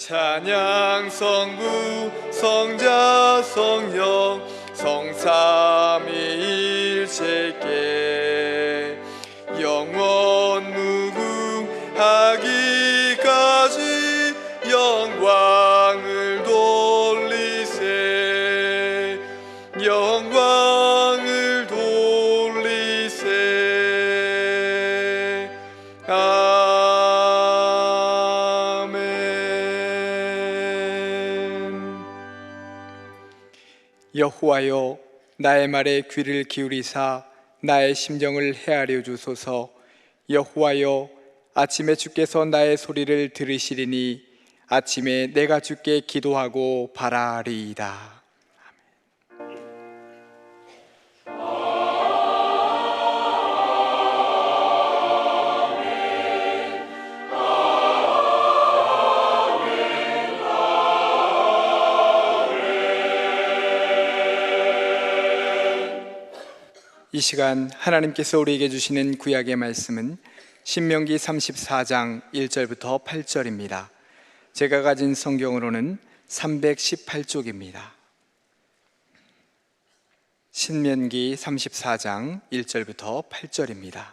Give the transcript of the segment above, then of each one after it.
찬양 성부 성자 성령 성삼위일체께 영원 무궁하기까지 영광을 돌리세 영광을 돌리세 아멘. 여호와여 나의 말에 귀를 기울이사 나의 심정을 헤아려 주소서. 여호와여 아침에 주께서 나의 소리를 들으시리니 아침에 내가 주께 기도하고 바라리이다. 이 시간 하나님께서 우리에게 주시는 구약의 말씀은 신명기 34장 1절부터 8절입니다. 제가 가진 성경으로는 318쪽입니다. 신명기 34장 1절부터 8절입니다.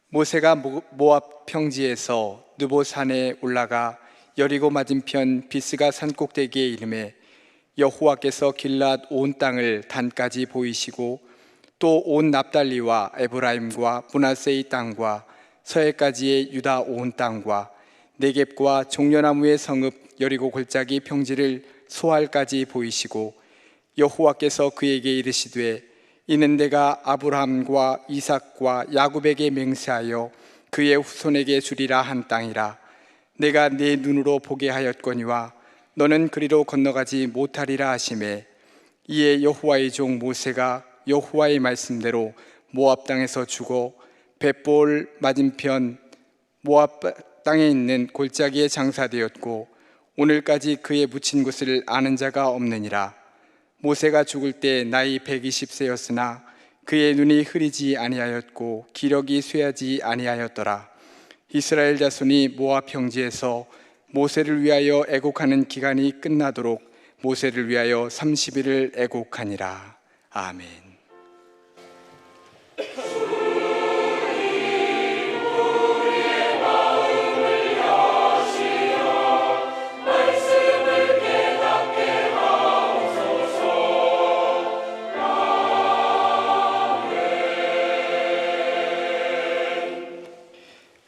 모세가 모압 평지에서 느보산에 올라가 여리고 맞은편 비스가 산 꼭대기에 이르매 여호와께서 길랏 온 땅을 단까지 보이시고 또 온 납달리와 에브라임과 므낫세의 땅과 서해까지의 유다 온 땅과 네겝과 종려나무의 성읍 여리고 골짜기 평지를 소알까지 보이시고 여호와께서 그에게 이르시되 이는 내가 아브라함과 이삭과 야곱에게 맹세하여 그의 후손에게 주리라 한 땅이라. 내가 네 눈으로 보게 하였거니와 너는 그리로 건너가지 못하리라 하시매 이에 여호와의 종 모세가 여호와의 말씀대로 모압 땅에서 죽어 벳볼 맞은편 모압 땅에 있는 골짜기에 장사되었고 오늘까지 그의 묻힌 곳을 아는 자가 없느니라. 모세가 죽을 때 나이 120세였으나 그의 눈이 흐리지 아니하였고 기력이 쇠하지 아니하였더라. 이스라엘 자손이 모압 평지에서 모세를 위하여 애곡하는 기간이 끝나도록 모세를 위하여 30일을 애곡하니라. 아멘.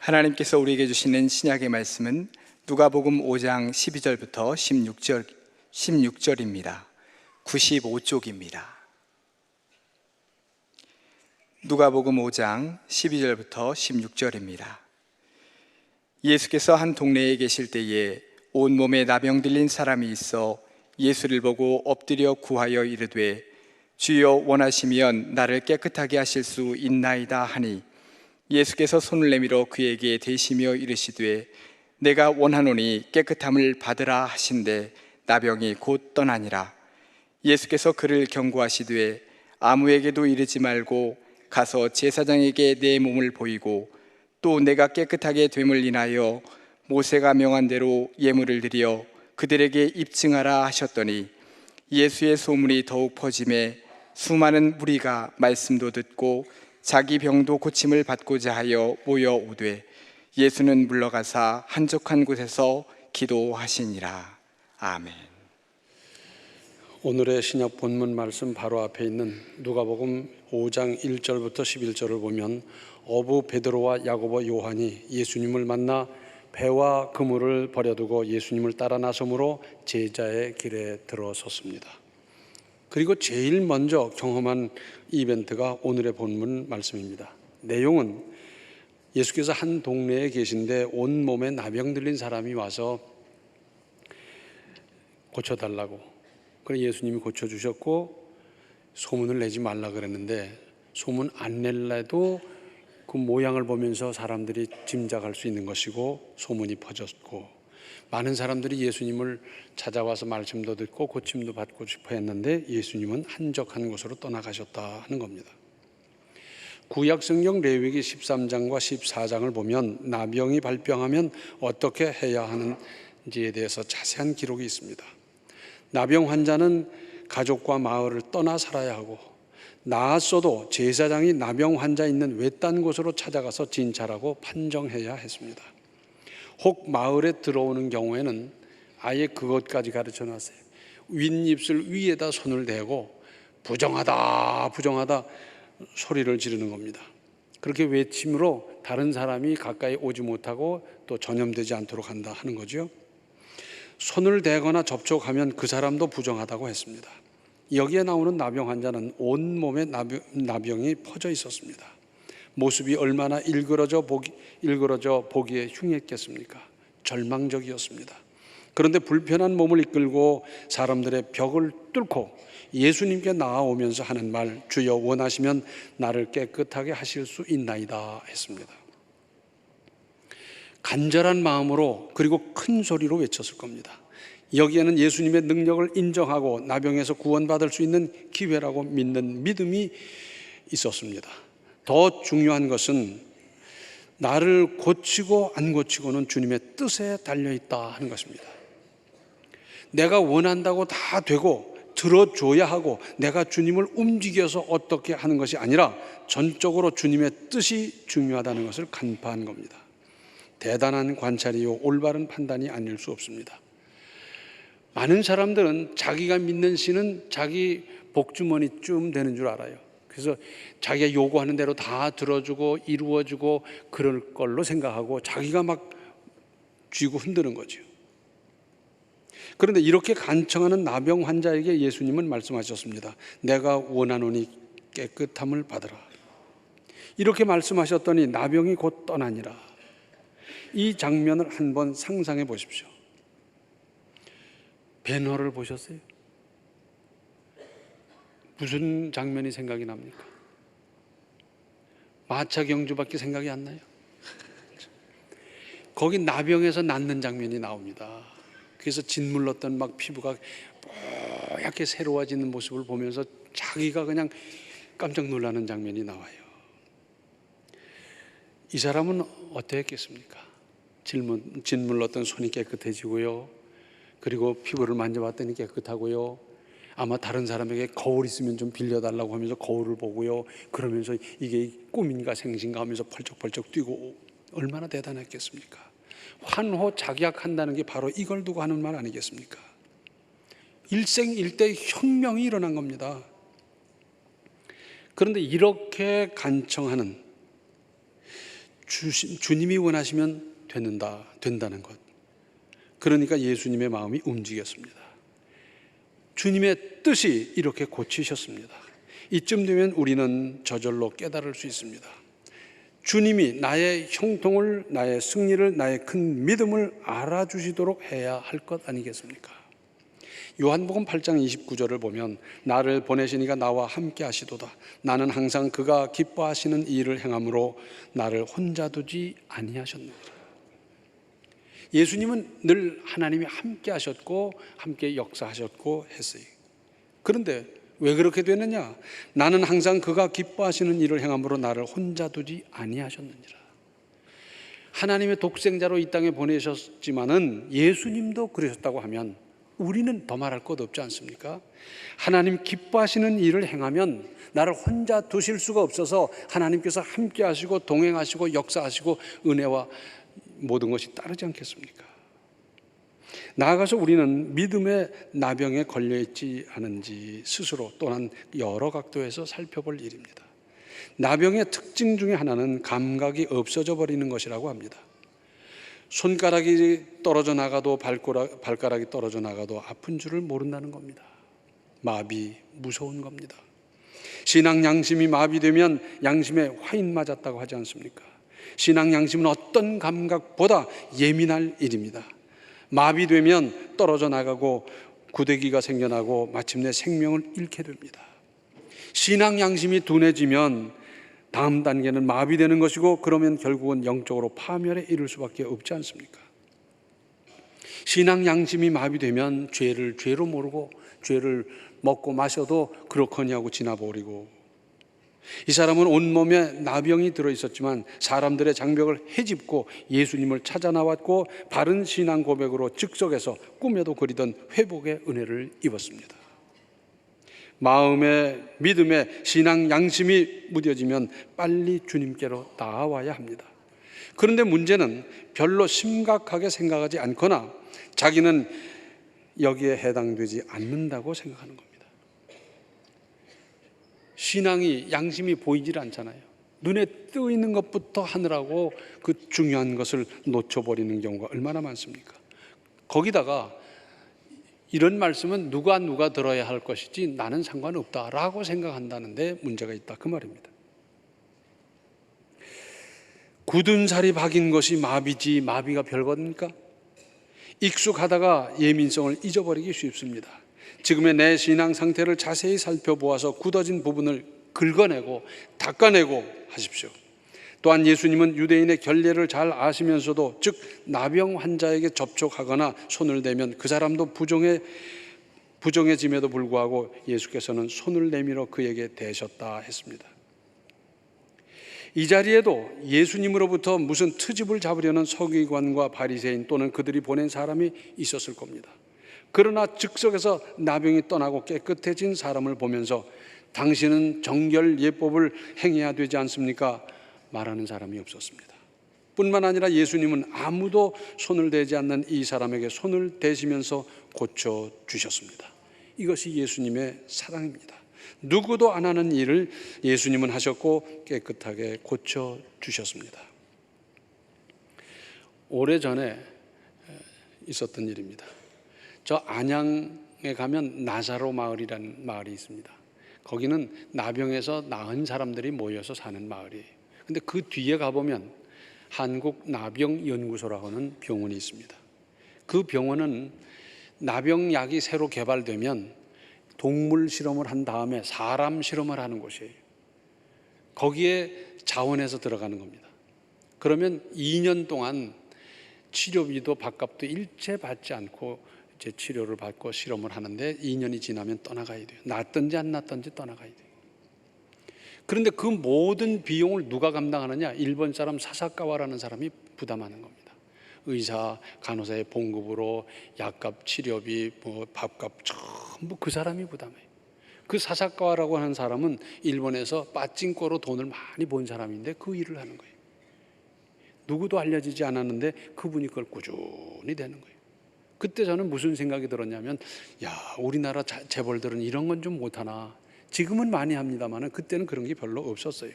하나님께서 우리에게 주시는 신약의 말씀은 누가복음 5장 12절부터 16절입니다. 95쪽입니다. 누가복음 5장 12절부터 16절입니다. 예수께서 한 동네에 계실 때에 온몸에 나병 들린 사람이 있어 예수를 보고 엎드려 구하여 이르되 주여 원하시면 나를 깨끗하게 하실 수 있나이다 하니 예수께서 손을 내밀어 그에게 대시며 이르시되 내가 원하노니 깨끗함을 받으라 하신대 나병이 곧 떠나니라. 예수께서 그를 경고하시되 아무에게도 이르지 말고 가서 제사장에게 내 몸을 보이고 또 내가 깨끗하게 됨을 인하여 모세가 명한 대로 예물을 드려 그들에게 입증하라 하셨더니 예수의 소문이 더욱 퍼지매 수많은 무리가 말씀도 듣고 자기 병도 고침을 받고자 하여 모여오되 예수는 물러가사 한적한 곳에서 기도하시니라. 아멘. 오늘의 신약 본문 말씀 바로 앞에 있는 누가복음 5장 1절부터 11절을 보면 어부 베드로와 야고보 요한이 예수님을 만나 배와 그물을 버려두고 예수님을 따라 나서므로 제자의 길에 들어섰습니다. 그리고 제일 먼저 경험한 이벤트가 오늘의 본문 말씀입니다. 내용은 예수께서 한 동네에 계신데 온몸에 나병 들린 사람이 와서 고쳐달라고, 그래서 예수님이 고쳐주셨고 소문을 내지 말라 그랬는데 소문 안 낼래도 그 모양을 보면서 사람들이 짐작할 수 있는 것이고 소문이 퍼졌고 많은 사람들이 예수님을 찾아와서 말씀도 듣고 고침도 받고 싶어 했는데 예수님은 한적한 곳으로 떠나가셨다 하는 겁니다. 구약성경 레위기 13장과 14장을 보면 나병이 발병하면 어떻게 해야 하는 대해서 자세한 기록이 있습니다. 나병 환자는 가족과 마을을 떠나 살아야 하고, 나았어도 제사장이 나병 환자 있는 외딴 곳으로 찾아가서 진찰하고 판정해야 했습니다. 혹 마을에 들어오는 경우에는 아예 그것까지 가르쳐 놨어요. 윗입술 위에다 손을 대고 부정하다 부정하다 소리를 지르는 겁니다. 그렇게 외침으로 다른 사람이 가까이 오지 못하고 또 전염되지 않도록 한다 하는 거죠. 손을 대거나 접촉하면 그 사람도 부정하다고 했습니다. 여기에 나오는 나병 환자는 온몸에 나병이 퍼져 있었습니다. 모습이 얼마나 일그러져 보기에 흉했겠습니까? 절망적이었습니다. 그런데 불편한 몸을 이끌고 사람들의 벽을 뚫고 예수님께 나아오면서 하는 말, 주여 원하시면 나를 깨끗하게 하실 수 있나이다 했습니다. 간절한 마음으로 그리고 큰 소리로 외쳤을 겁니다. 여기에는 예수님의 능력을 인정하고 나병에서 구원받을 수 있는 기회라고 믿는 믿음이 있었습니다. 더 중요한 것은 나를 고치고 안 고치고는 주님의 뜻에 달려있다 하는 것입니다. 내가 원한다고 다 되고 들어줘야 하고 내가 주님을 움직여서 어떻게 하는 것이 아니라 전적으로 주님의 뜻이 중요하다는 것을 간파한 겁니다. 대단한 관찰이요 올바른 판단이 아닐 수 없습니다. 많은 사람들은 자기가 믿는 신은 자기 복주머니쯤 되는 줄 알아요. 그래서 자기가 요구하는 대로 다 들어주고 이루어주고 그럴 걸로 생각하고 자기가 막 쥐고 흔드는 거죠. 그런데 이렇게 간청하는 나병 환자에게 예수님은 말씀하셨습니다. 내가 원하노니 깨끗함을 받으라. 이렇게 말씀하셨더니 나병이 곧 떠나니라. 이 장면을 한번 상상해 보십시오. 배너를 보셨어요? 무슨 장면이 생각이 납니까? 마차경주밖에 생각이 안 나요. 거기 나병에서 낫는 장면이 나옵니다. 그래서 짓물렀던 막 피부가 뽀얗게 새로워지는 모습을 보면서 자기가 그냥 깜짝 놀라는 장면이 나와요. 이 사람은 어땠겠습니까? 짓물렀던 손이 깨끗해지고요. 그리고 피부를 만져봤더니 깨끗하고요. 아마 다른 사람에게 거울 있으면 좀 빌려달라고 하면서 거울을 보고요. 그러면서 이게 꿈인가 생신가 하면서 펄쩍펄쩍 뛰고 얼마나 대단했겠습니까? 환호작약한다는 게 바로 이걸 두고 하는 말 아니겠습니까? 일생일대 혁명이 일어난 겁니다. 그런데 이렇게 간청하는 주님이 원하시면 된다는 것. 그러니까 예수님의 마음이 움직였습니다. 주님의 뜻이 이렇게 고치셨습니다. 이쯤 되면 우리는 저절로 깨달을 수 있습니다. 주님이 나의 형통을, 나의 승리를, 나의 큰 믿음을 알아주시도록 해야 할 것 아니겠습니까? 요한복음 8장 29절을 보면 나를 보내신 이가 나와 함께 하시도다. 나는 항상 그가 기뻐하시는 일을 행함으로 나를 혼자 두지 아니하셨느니라. 예수님은 늘 하나님이 함께 하셨고 함께 역사하셨고 했어요. 그런데 왜 그렇게 되느냐? 나는 항상 그가 기뻐하시는 일을 행함으로 나를 혼자 두지 아니하셨느니라. 하나님의 독생자로 이 땅에 보내셨지만은 예수님도 그러셨다고 하면 우리는 더 말할 것 없지 않습니까? 하나님 기뻐하시는 일을 행하면 나를 혼자 두실 수가 없어서 하나님께서 함께 하시고 동행하시고 역사하시고 은혜와 모든 것이 따르지 않겠습니까? 나아가서 우리는 믿음의 나병에 걸려있지 않은지 스스로 또한 여러 각도에서 살펴볼 일입니다. 나병의 특징 중에 하나는 감각이 없어져 버리는 것이라고 합니다. 손가락이 떨어져 나가도 발가락이 떨어져 나가도 아픈 줄을 모른다는 겁니다. 마비, 무서운 겁니다. 신앙 양심이 마비되면 양심에 화인 맞았다고 하지 않습니까? 신앙 양심은 어떤 감각보다 예민할 일입니다. 마비되면 떨어져 나가고 구데기가 생겨나고 마침내 생명을 잃게 됩니다. 신앙 양심이 둔해지면 다음 단계는 마비되는 것이고 그러면 결국은 영적으로 파멸에 이를 수밖에 없지 않습니까? 신앙 양심이 마비되면 죄를 죄로 모르고 죄를 먹고 마셔도 그렇거니 하고 지나버리고 이 사람은 온몸에 나병이 들어있었지만 사람들의 장벽을 헤집고 예수님을 찾아 나왔고 바른 신앙 고백으로 즉석에서 꿈에도 그리던 회복의 은혜를 입었습니다. 마음에 믿음에 신앙 양심이 무뎌지면 빨리 주님께로 나아와야 합니다. 그런데 문제는 별로 심각하게 생각하지 않거나 자기는 여기에 해당되지 않는다고 생각하는 겁니다. 신앙이 양심이 보이질 않잖아요. 눈에 뜨 있는 것부터 하느라고 그 중요한 것을 놓쳐버리는 경우가 얼마나 많습니까? 거기다가 이런 말씀은 누가 들어야 할 것이지 나는 상관없다라고 생각한다는데 문제가 있다 그 말입니다. 굳은 살이 박인 것이 마비지 마비가 별겁니까? 익숙하다가 예민성을 잊어버리기 쉽습니다. 지금의 내 신앙 상태를 자세히 살펴보아서 굳어진 부분을 긁어내고 닦아내고 하십시오. 또한 예수님은 유대인의 결례를 잘 아시면서도 즉 나병 환자에게 접촉하거나 손을 대면 그 사람도 부정해짐에도 불구하고 예수께서는 손을 내밀어 그에게 대셨다 했습니다. 이 자리에도 예수님으로부터 무슨 트집을 잡으려는 서기관과 바리새인 또는 그들이 보낸 사람이 있었을 겁니다. 그러나 즉석에서 나병이 떠나고 깨끗해진 사람을 보면서 당신은 정결 예법을 행해야 되지 않습니까? 말하는 사람이 없었습니다. 뿐만 아니라 예수님은 아무도 손을 대지 않는 이 사람에게 손을 대시면서 고쳐주셨습니다. 이것이 예수님의 사랑입니다. 누구도 안 하는 일을 예수님은 하셨고 깨끗하게 고쳐주셨습니다. 오래전에 있었던 일입니다. 저 안양에 가면 나사로 마을이라는 마을이 있습니다. 거기는 나병에서 나은 사람들이 모여서 사는 마을이에요. 근데 그 뒤에 가보면 한국나병연구소라고 하는 병원이 있습니다. 그 병원은 나병약이 새로 개발되면 동물 실험을 한 다음에 사람 실험을 하는 곳이에요. 거기에 자원해서 들어가는 겁니다. 그러면 2년 동안 치료비도 밥값도 일체 받지 않고 이제 치료를 받고 실험을 하는데 2년이 지나면 떠나가야 돼요. 낫든지 안 낫든지 떠나가야 돼요. 그런데 그 모든 비용을 누가 감당하느냐? 일본 사람 사사카와라는 사람이 부담하는 겁니다. 의사, 간호사의 봉급으로 약값, 치료비, 밥값 전부 그 사람이 부담해요. 그 사사카와라고 하는 사람은 일본에서 빠찡코로 돈을 많이 번 사람인데 그 일을 하는 거예요. 누구도 알려지지 않았는데 그분이 그걸 꾸준히 되는 거예요. 그때 저는 무슨 생각이 들었냐면 야, 우리나라 재벌들은 이런 건 좀 못하나. 지금은 많이 합니다만 그때는 그런 게 별로 없었어요.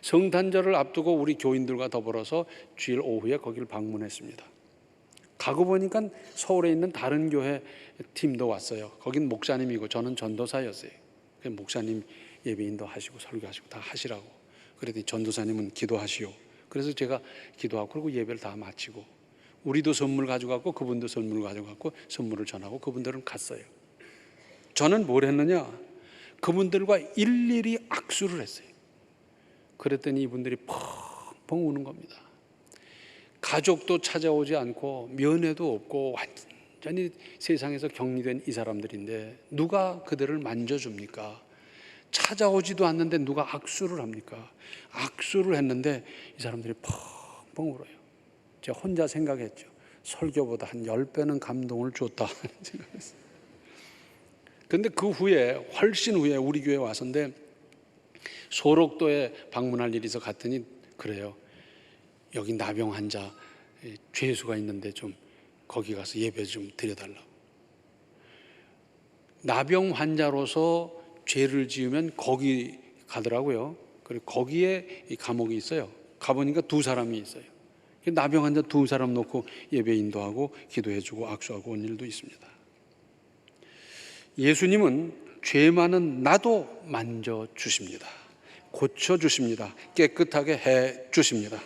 성탄절을 앞두고 우리 교인들과 더불어서 주일 오후에 거기를 방문했습니다. 가고 보니까 서울에 있는 다른 교회 팀도 왔어요. 거긴 목사님이고 저는 전도사였어요. 목사님 예배인도 하시고 설교하시고 다 하시라고. 그랬더니 전도사님은 기도하시오. 그래서 제가 기도하고 그리고 예배를 다 마치고 우리도 선물 가져갔고 그분도 선물을 가져갔고 선물을 전하고 그분들은 갔어요. 저는 뭘 했느냐? 그분들과 일일이 악수를 했어요. 그랬더니 이분들이 펑펑 우는 겁니다. 가족도 찾아오지 않고 면회도 없고 완전히 세상에서 격리된 이 사람들인데 누가 그들을 만져줍니까? 찾아오지도 않는데 누가 악수를 합니까? 악수를 했는데 이 사람들이 펑펑 울어요. 제가 혼자 생각했죠. 설교보다 한 10배는 감동을 줬다 생각했어요. 그런데 그 후에 훨씬 후에 우리 교회에 와서인데 소록도에 방문할 일이 있어 갔더니 그래요. 여기 나병 환자 죄수가 있는데 좀 거기 가서 예배 좀 드려달라고. 나병 환자로서 죄를 지으면 거기 가더라고요. 그리고 거기에 이 감옥이 있어요. 가보니까 2사람이 있어요. 나병 환자 2사람 놓고 예배 인도하고 기도해주고 악수하고 온 일도 있습니다. 예수님은 죄 많은 나도 만져주십니다. 고쳐주십니다. 깨끗하게 해주십니다.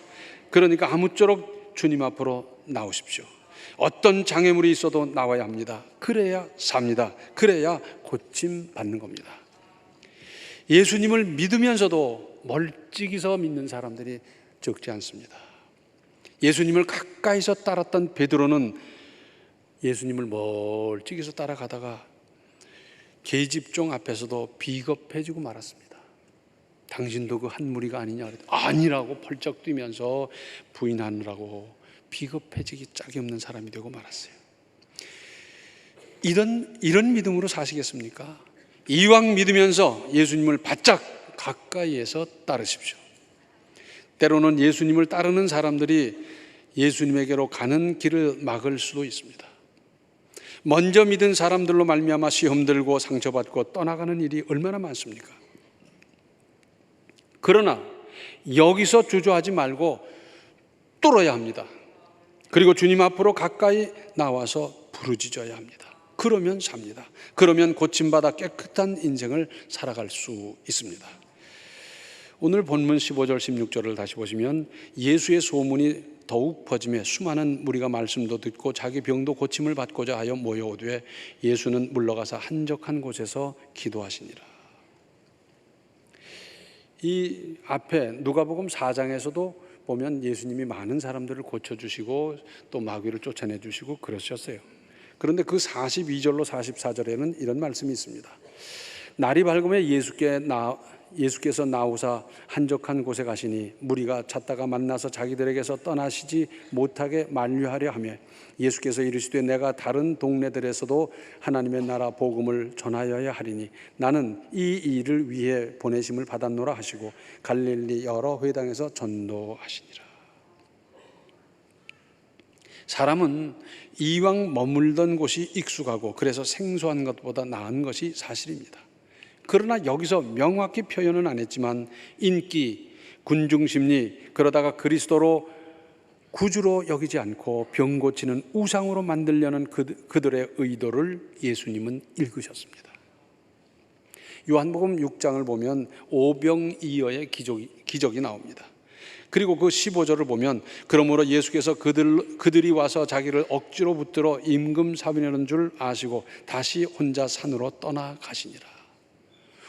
그러니까 아무쪼록 주님 앞으로 나오십시오. 어떤 장애물이 있어도 나와야 합니다. 그래야 삽니다. 그래야 고침 받는 겁니다. 예수님을 믿으면서도 멀찍이서 믿는 사람들이 적지 않습니다. 예수님을 가까이서 따랐던 베드로는 예수님을 멀찍이서 따라가다가 계집종 앞에서도 비겁해지고 말았습니다. 당신도 그 한 무리가 아니냐 그랬더니 아니라고 펄쩍 뛰면서 부인하느라고 비겁해지기 짝이 없는 사람이 되고 말았어요. 이런 믿음으로 사시겠습니까? 이왕 믿으면서 예수님을 바짝 가까이에서 따르십시오. 때로는 예수님을 따르는 사람들이 예수님에게로 가는 길을 막을 수도 있습니다. 먼저 믿은 사람들로 말미암아 시험 들고 상처받고 떠나가는 일이 얼마나 많습니까? 그러나 여기서 주저하지 말고 뚫어야 합니다. 그리고 주님 앞으로 가까이 나와서 부르짖어야 합니다. 그러면 삽니다. 그러면 고침받아 깨끗한 인생을 살아갈 수 있습니다. 오늘 본문 15절 16절을 다시 보시면 예수의 소문이 더욱 퍼지며 수많은 무리가 말씀도 듣고 자기 병도 고침을 받고자 하여 모여오되 예수는 물러가서 한적한 곳에서 기도하시니라. 이 앞에 누가복음 4장에서도 보면 예수님이 많은 사람들을 고쳐주시고 또 마귀를 쫓아내주시고 그러셨어요. 그런데 그 42절로 44절에는 이런 말씀이 있습니다. 날이 밝으면 예수께서 나오사 한적한 곳에 가시니 무리가 찾다가 만나서 자기들에게서 떠나시지 못하게 만류하려 하며 예수께서 이르시되 내가 다른 동네들에서도 하나님의 나라 복음을 전하여야 하리니 나는 이 일을 위해 보내심을 받았노라 하시고 갈릴리 여러 회당에서 전도하시니라. 사람은 이왕 머물던 곳이 익숙하고 그래서 생소한 것보다 나은 것이 사실입니다. 그러나 여기서 명확히 표현은 안 했지만 인기, 군중심리, 그러다가 그리스도로 구주로 여기지 않고 병 고치는 우상으로 만들려는 그들의 의도를 예수님은 읽으셨습니다. 요한복음 6장을 보면 오병이어의 기적이 나옵니다. 그리고 그 15절을 보면 그러므로 예수께서 그들이 와서 자기를 억지로 붙들어 임금 삼으려는 줄 아시고 다시 혼자 산으로 떠나가시니라.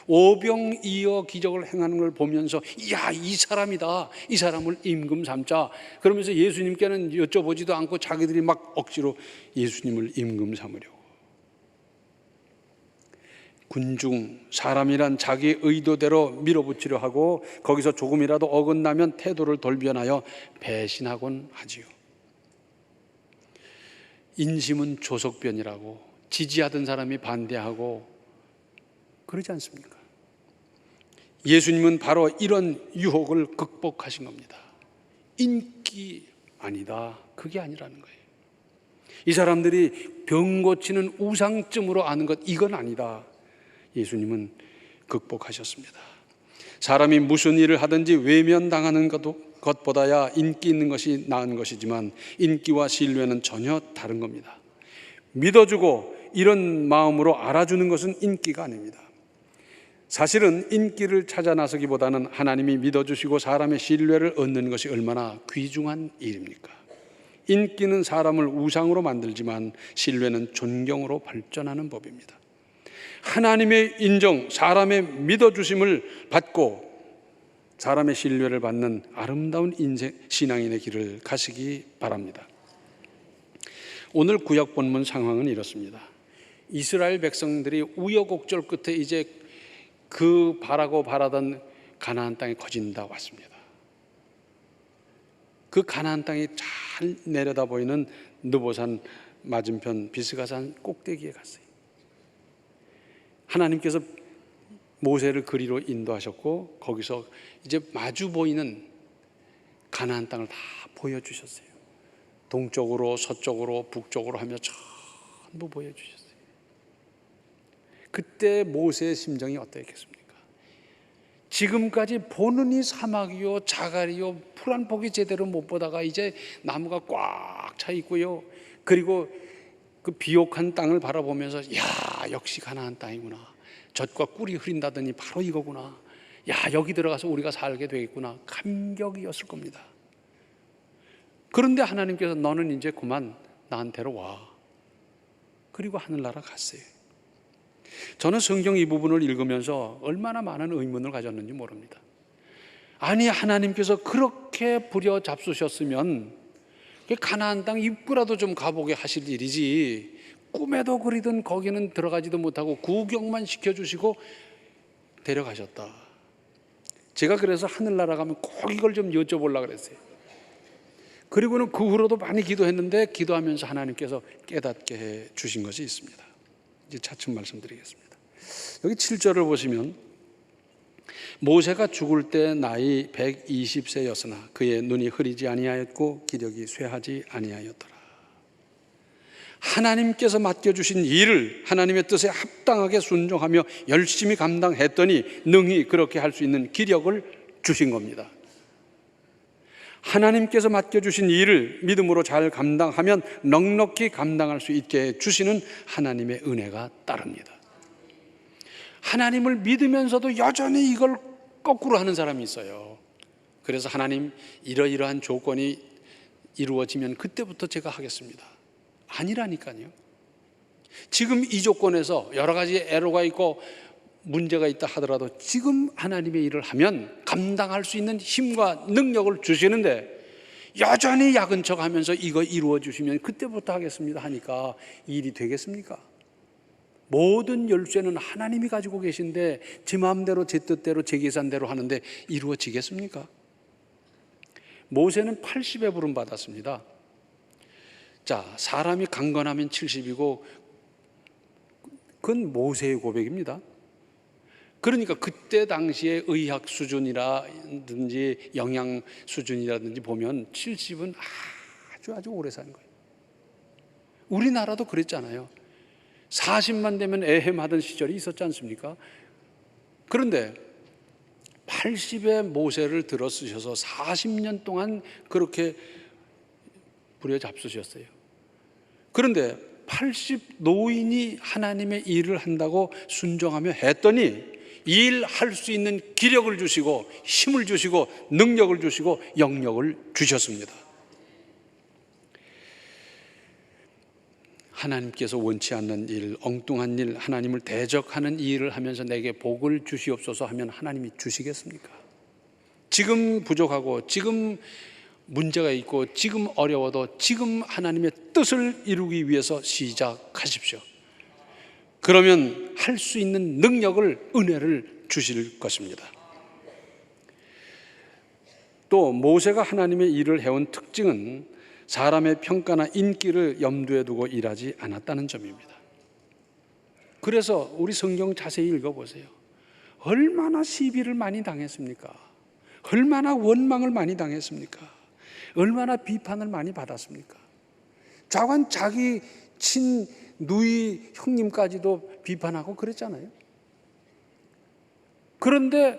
오병이어 기적을 행하는 걸 보면서 야, 이 사람이다, 이 사람을 임금 삼자 그러면서 예수님께는 여쭤보지도 않고 자기들이 막 억지로 예수님을 임금 삼으려고. 군중, 사람이란 자기 의도대로 밀어붙이려 하고 거기서 조금이라도 어긋나면 태도를 돌변하여 배신하곤 하지요. 인심은 조석변이라고 지지하던 사람이 반대하고 그러지 않습니까? 예수님은 바로 이런 유혹을 극복하신 겁니다. 인기 아니다, 그게 아니라는 거예요. 이 사람들이 병 고치는 우상쯤으로 아는 것, 이건 아니다. 예수님은 극복하셨습니다. 사람이 무슨 일을 하든지 외면당하는 것보다야 인기 있는 것이 나은 것이지만 인기와 신뢰는 전혀 다른 겁니다. 믿어주고 이런 마음으로 알아주는 것은 인기가 아닙니다. 사실은 인기를 찾아 나서기보다는 하나님이 믿어주시고 사람의 신뢰를 얻는 것이 얼마나 귀중한 일입니까? 인기는 사람을 우상으로 만들지만 신뢰는 존경으로 발전하는 법입니다. 하나님의 인정, 사람의 믿어주심을 받고 사람의 신뢰를 받는 아름다운 신앙인의 길을 가시기 바랍니다. 오늘 구약 본문 상황은 이렇습니다. 이스라엘 백성들이 우여곡절 끝에 이제 그 바라던 가나안 땅에 거진다 왔습니다. 그 가나안 땅이 잘 내려다 보이는 느보산 맞은편 비스가산 꼭대기에 갔어요. 하나님께서 모세를 그리로 인도하셨고 거기서 이제 마주 보이는 가나안 땅을 다 보여주셨어요. 동쪽으로 서쪽으로 북쪽으로 하며 전부 보여주셨어요. 그때 모세의 심정이 어떠했겠습니까? 지금까지 보는 이 사막이요 자갈이요 풀 한 포기 제대로 못 보다가 이제 나무가 꽉 차 있고요. 그리고 그 비옥한 땅을 바라보면서 야, 역시 가나안 땅이구나. 젖과 꿀이 흐린다더니 바로 이거구나. 야, 여기 들어가서 우리가 살게 되겠구나. 감격이었을 겁니다. 그런데 하나님께서 너는 이제 그만 나한테로 와. 그리고 하늘나라 갔어요. 저는 성경 이 부분을 읽으면서 얼마나 많은 의문을 가졌는지 모릅니다. 아니, 하나님께서 그렇게 부려잡수셨으면 가나안 땅 입구라도 좀 가보게 하실 일이지 꿈에도 그리던 거기는 들어가지도 못하고 구경만 시켜주시고 데려가셨다. 제가 그래서 하늘나라 가면 꼭 이걸 좀 여쭤보려고 그랬어요. 그리고는 그 후로도 많이 기도했는데 기도하면서 하나님께서 깨닫게 해 주신 것이 있습니다. 이제 차츰 말씀드리겠습니다. 여기 7절을 보시면 모세가 죽을 때 나이 120세였으나 그의 눈이 흐리지 아니하였고 기력이 쇠하지 아니하였더라. 하나님께서 맡겨주신 일을 하나님의 뜻에 합당하게 순종하며 열심히 감당했더니 능히 그렇게 할 수 있는 기력을 주신 겁니다. 하나님께서 맡겨주신 일을 믿음으로 잘 감당하면 넉넉히 감당할 수 있게 주시는 하나님의 은혜가 따릅니다. 하나님을 믿으면서도 여전히 이걸 거꾸로 하는 사람이 있어요. 그래서 하나님, 이러이러한 조건이 이루어지면 그때부터 제가 하겠습니다. 아니라니까요. 지금 이 조건에서 여러 가지 애로가 있고 문제가 있다 하더라도 지금 하나님의 일을 하면 감당할 수 있는 힘과 능력을 주시는데 여전히 야근 척 하면서 이거 이루어 주시면 그때부터 하겠습니다 하니까 일이 되겠습니까? 모든 열쇠는 하나님이 가지고 계신데 제 마음대로 제 뜻대로 제 계산대로 하는데 이루어지겠습니까? 모세는 80에 부름 받았습니다. 자, 사람이 강건하면 70이고 그건 모세의 고백입니다. 그러니까 그때 당시의 의학 수준이라든지 영양 수준이라든지 보면 70은 아주 오래 사는 거예요. 우리나라도 그랬잖아요. 40만 되면 애헴하던 시절이 있었지 않습니까? 그런데 80의 모세를 들어 쓰셔서 40년 동안 그렇게 부려잡수셨어요. 그런데 80 노인이 하나님의 일을 한다고 순종하며 했더니 일할 수 있는 기력을 주시고 힘을 주시고 능력을 주시고 영역을 주셨습니다. 하나님께서 원치 않는 일, 엉뚱한 일, 하나님을 대적하는 일을 하면서 내게 복을 주시옵소서 하면 하나님이 주시겠습니까? 지금 부족하고 지금 문제가 있고 지금 어려워도 지금 하나님의 뜻을 이루기 위해서 시작하십시오. 그러면 할 수 있는 능력을, 은혜를 주실 것입니다. 또 모세가 하나님의 일을 해온 특징은 사람의 평가나 인기를 염두에 두고 일하지 않았다는 점입니다. 그래서 우리 성경 자세히 읽어보세요. 얼마나 시비를 많이 당했습니까? 얼마나 원망을 많이 당했습니까? 얼마나 비판을 많이 받았습니까? 좌관 자기 친 누이 형님까지도 비판하고 그랬잖아요. 그런데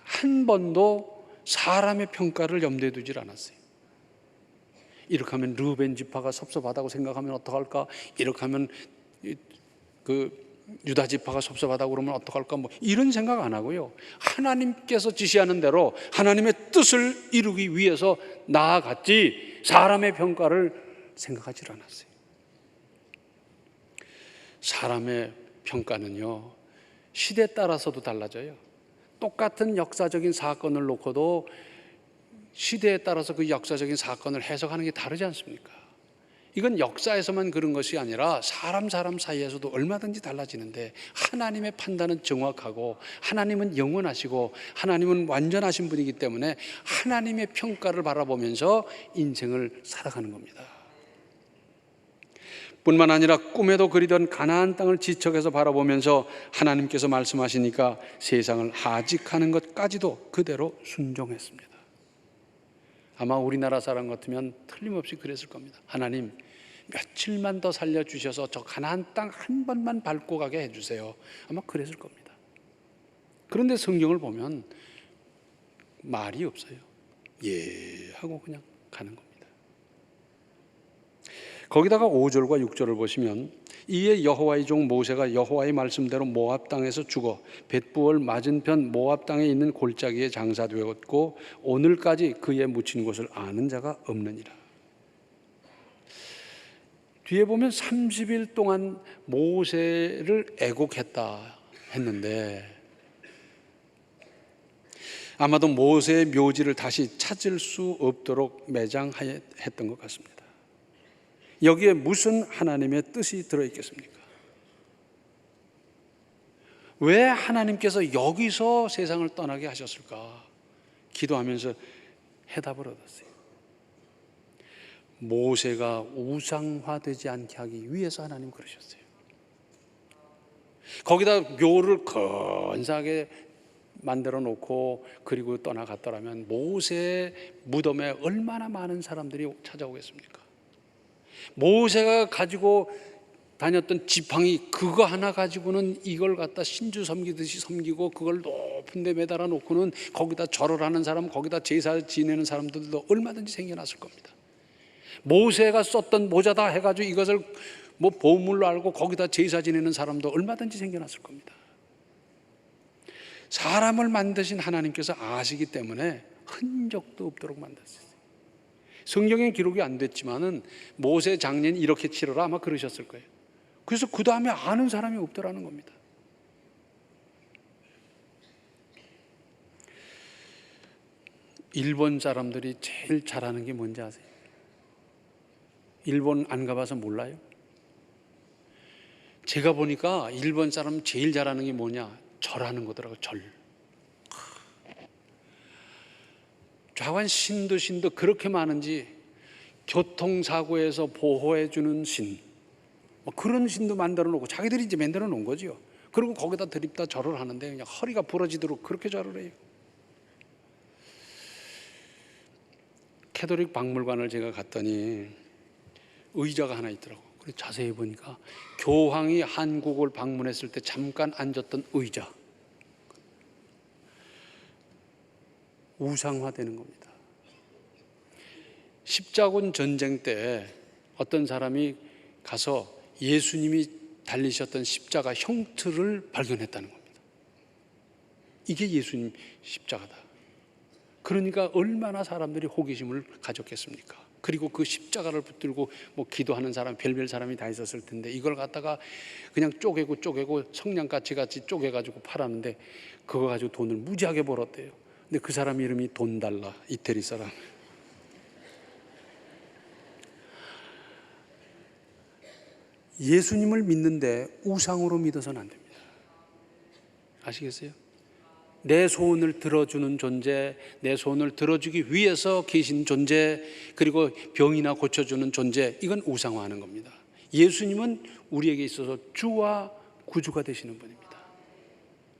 한 번도 사람의 평가를 염두에 두질 않았어요. 이렇게 하면 르벤 지파가 섭섭하다고 생각하면 어떡할까? 이렇게 하면 그 유다 지파가 섭섭하다고 그러면 어떡할까? 뭐 이런 생각 안 하고요. 하나님께서 지시하는 대로 하나님의 뜻을 이루기 위해서 나아갔지 사람의 평가를 생각하지 않았어요. 사람의 평가는요, 시대에 따라서도 달라져요. 똑같은 역사적인 사건을 놓고도 시대에 따라서 그 역사적인 사건을 해석하는 게 다르지 않습니까? 이건 역사에서만 그런 것이 아니라 사람 사이에서도 얼마든지 달라지는데 하나님의 판단은 정확하고 하나님은 영원하시고 하나님은 완전하신 분이기 때문에 하나님의 평가를 바라보면서 인생을 살아가는 겁니다. 뿐만 아니라 꿈에도 그리던 가나안 땅을 지척해서 바라보면서 하나님께서 말씀하시니까 세상을 하직하는 것까지도 그대로 순종했습니다. 아마 우리나라 사람 같으면 틀림없이 그랬을 겁니다. 하나님, 며칠만 더 살려주셔서 저 가나안 땅 한 번만 밟고 가게 해주세요. 아마 그랬을 겁니다. 그런데 성경을 보면 말이 없어요. 예 하고 그냥 가는 겁니다. 거기다가 5절과 6절을 보시면 이에 여호와의 종 모세가 여호와의 말씀대로 모압 땅에서 죽어 벳부얼 맞은편 모압 땅에 있는 골짜기에 장사되었고 오늘까지 그에 묻힌 곳을 아는 자가 없느니라. 뒤에 보면 30일 동안 모세를 애곡했다 했는데 아마도 모세의 묘지를 다시 찾을 수 없도록 매장했던 것 같습니다. 여기에 무슨 하나님의 뜻이 들어있겠습니까? 왜 하나님께서 여기서 세상을 떠나게 하셨을까? 기도하면서 해답을 얻었어요. 모세가 우상화되지 않게 하기 위해서 하나님 그러셨어요. 거기다 묘를 근사하게 만들어 놓고 그리고 떠나갔더라면 모세의 무덤에 얼마나 많은 사람들이 찾아오겠습니까? 모세가 가지고 다녔던 지팡이 그거 하나 가지고는 이걸 갖다 신주 섬기듯이 섬기고 그걸 높은 데 매달아 놓고는 거기다 절을 하는 사람, 거기다 제사 지내는 사람들도 얼마든지 생겨났을 겁니다. 모세가 썼던 모자다 해가지고 이것을 뭐 보물로 알고 거기다 제사 지내는 사람도 얼마든지 생겨났을 겁니다. 사람을 만드신 하나님께서 아시기 때문에 흔적도 없도록 만드셨어요. 성경에 기록이 안 됐지만은 모세 장례는 이렇게 치러라 아마 그러셨을 거예요. 그래서 그 다음에 아는 사람이 없더라는 겁니다. 일본 사람들이 제일 잘하는 게 뭔지 아세요? 일본 안 가봐서 몰라요? 제가 보니까 일본 사람 제일 잘하는 게 뭐냐? 절하는 거더라고요. 절. 좌완 신도 그렇게 많은지 교통사고에서 보호해주는 신, 뭐 그런 신도 만들어 놓고 자기들이 이제 만들어 놓은 거죠. 그리고 거기다 드립다 절을 하는데 그냥 허리가 부러지도록 그렇게 절을 해요. 캐톨릭 박물관을 제가 갔더니 의자가 하나 있더라고. 그래서 자세히 보니까 교황이 한국을 방문했을 때 잠깐 앉았던 의자. 우상화되는 겁니다. 십자군 전쟁 때 어떤 사람이 가서 예수님이 달리셨던 십자가 형틀을 발견했다는 겁니다. 이게 예수님 십자가다. 그러니까 얼마나 사람들이 호기심을 가졌겠습니까? 그리고 그 십자가를 붙들고 뭐 기도하는 사람, 별별 사람이 다 있었을 텐데 이걸 갖다가 그냥 쪼개고 성냥같이 쪼개가지고 팔았는데 그거 가지고 돈을 무지하게 벌었대요. 근데 그 사람 이름이 돈달라, 이태리 사람. 예수님을 믿는데 우상으로 믿어서는 안 됩니다. 아시겠어요? 내 소원을 들어주는 존재, 내 소원을 들어주기 위해서 계신 존재, 그리고 병이나 고쳐주는 존재, 이건 우상화하는 겁니다. 예수님은 우리에게 있어서 주와 구주가 되시는 분입니다.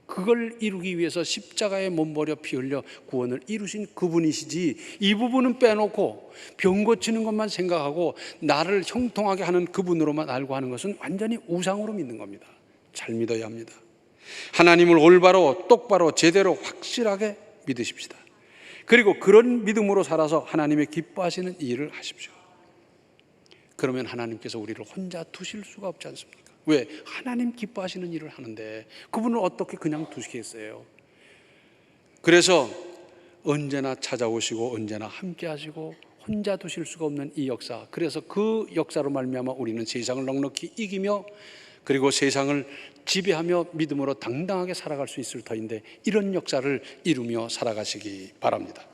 그걸 이루기 위해서 십자가에 몸버려 피 흘려 구원을 이루신 그분이시지, 이 부분은 빼놓고 병 고치는 것만 생각하고 나를 형통하게 하는 그분으로만 알고 하는 것은 완전히 우상으로 믿는 겁니다. 잘 믿어야 합니다. 하나님을 올바로 똑바로 제대로 확실하게 믿으십시다. 그리고 그런 믿음으로 살아서 하나님의 기뻐하시는 일을 하십시오. 그러면 하나님께서 우리를 혼자 두실 수가 없지 않습니까? 왜? 하나님 기뻐하시는 일을 하는데 그분을 어떻게 그냥 두시겠어요? 그래서 언제나 찾아오시고 언제나 함께 하시고 혼자 두실 수가 없는 이 역사, 그래서 그 역사로 말미암아 우리는 세상을 넉넉히 이기며 그리고 세상을 지배하며 믿음으로 당당하게 살아갈 수 있을 터인데, 이런 역사를 이루며 살아가시기 바랍니다.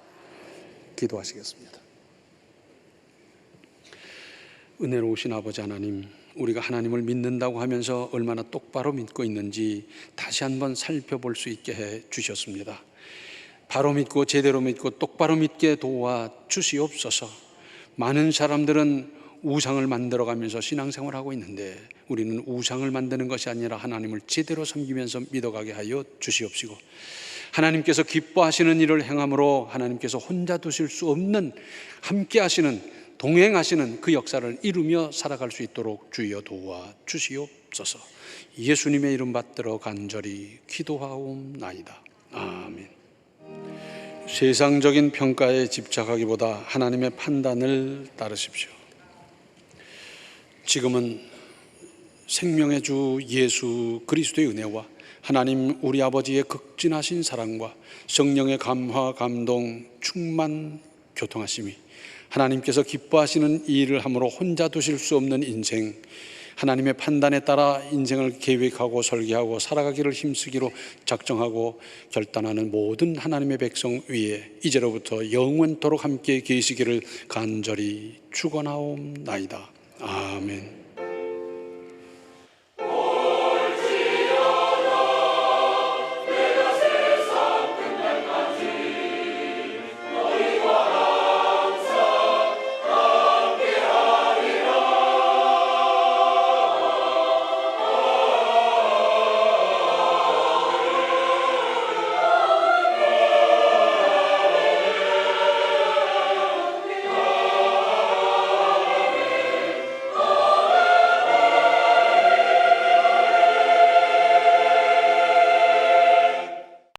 기도하시겠습니다. 은혜로우신 아버지 하나님, 우리가 하나님을 믿는다고 하면서 얼마나 똑바로 믿고 있는지 다시 한번 살펴볼 수 있게 해 주셨습니다. 바로 믿고 제대로 믿고 똑바로 믿게 도와 주시옵소서. 많은 사람들은 우상을 만들어가면서 신앙생활하고 있는데 우리는 우상을 만드는 것이 아니라 하나님을 제대로 섬기면서 믿어가게 하여 주시옵시고, 하나님께서 기뻐하시는 일을 행함으로 하나님께서 혼자 두실 수 없는, 함께 하시는, 동행하시는 그 역사를 이루며 살아갈 수 있도록 주여 도와 주시옵소서. 예수님의 이름 받들어 간절히 기도하옵나이다. 아멘. 세상적인 평가에 집착하기보다 하나님의 판단을 따르십시오. 지금은 생명의 주 예수 그리스도의 은혜와 하나님 우리 아버지의 극진하신 사랑과 성령의 감화, 감동, 충만, 교통하심이, 하나님께서 기뻐하시는 이 일을 함으로 혼자 두실 수 없는 인생, 하나님의 판단에 따라 인생을 계획하고 설계하고 살아가기를 힘쓰기로 작정하고 결단하는 모든 하나님의 백성 위에 이제로부터 영원토록 함께 계시기를 간절히 축원하옵나이다. 아멘.